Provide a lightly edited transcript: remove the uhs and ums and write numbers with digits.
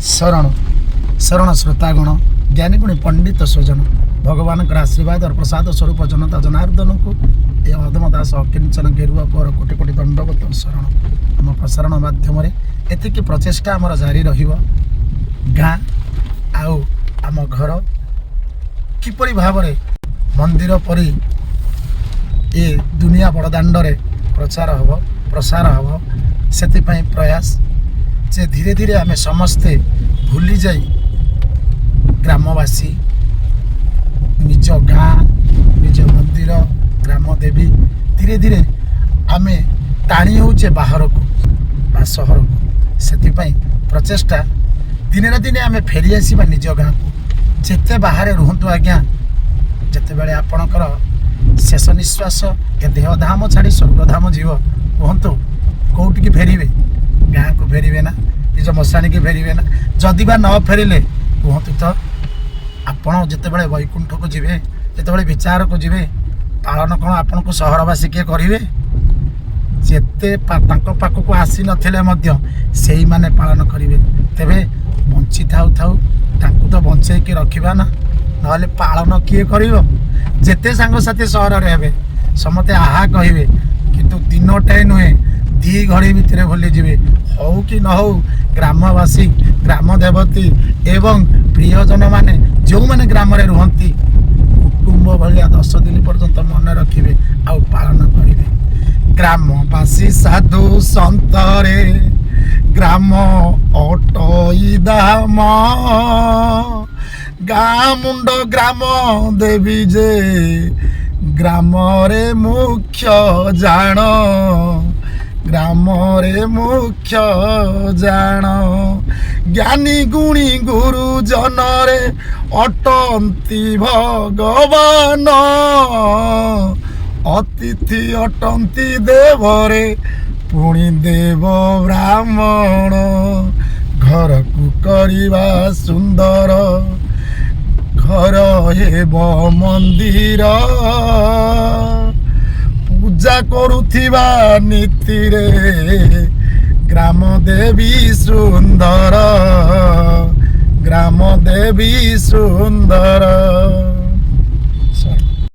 शरण शरण श्रोतागण ज्ञानीगुणी पंडित स्वजन भगवान आशीर्वाद और प्रसाद स्वरूप जनता जनार्दन को ये अधम दास अकिंचन गेरुआ पर कोटि कोटि दंडवत शरण आम प्रसारण माध्यम एतिकी प्रचेषा आमर जारी रहिबो गाँ आउ आम घर किपरि भाव मंदिर परी ये दुनिया बड़दाण्डे प्रचार हम प्रसार हम से प्रयास जे धीरे धीरे आम समस्ते भूली जाई ग्रामवासी निज गाँ निज मंदिर ग्राम देवी धीरे धीरे आम टाणी होचे बाहर को सहर को से प्रचेषा दिने ना दिने आम फेरी आसवा निज गाँ को जिते बाहर रुहतु आज्ञा जिते बड़े आपणकर शेष निश्वास ए देहधाम छाड़ी स्वर्गधाम जीव कहतु कौटिकी फेरवे गाँ को फेरवे ना निज मशाणी की फेरवे ना जदि बा न फेरिले कहतु तो आपण जितेबाला वैकुंठ को जीवे जितेबाला विचार को जीवे पालन कौन आपन को सहरवासी किए करेंगे जिते पाखक आसी नथिले से माने पालन करेंगे तेबे बंची थाउ थाउ तांकु तो बंचेकी रखा ना ना पालन किए कर जिते सांगसाथी सहर हे समते आहा कहे किंतु दिनटे नुहे दी घड़ी भितर भूली जीवे हौ कि न हौ ग्रामवासी ग्राम देवती एवं प्रियजन माने जो माने ग्राम रे रुहंती कुटुंब भलिया 10 दिन पर्यंत मन रखिबे आ पालन करिवे ग्रामवासी साधु संतरे ग्राम अटई दाम गाँ मुंड ग्राम देवी जे ग्राम रे मुख्य जान ग्राम रे मुख्य जान ज्ञानी गुणी गुरुजन रे अटंती भगवान अतिथि अटंती देवरे पुणी देव ब्राह्मण घर को करिबा सुंदर घर हेब मंदिर पूजा करुथिबा नीति रे ग्राम देवी सुंदर ग्राम देवी सुंदर।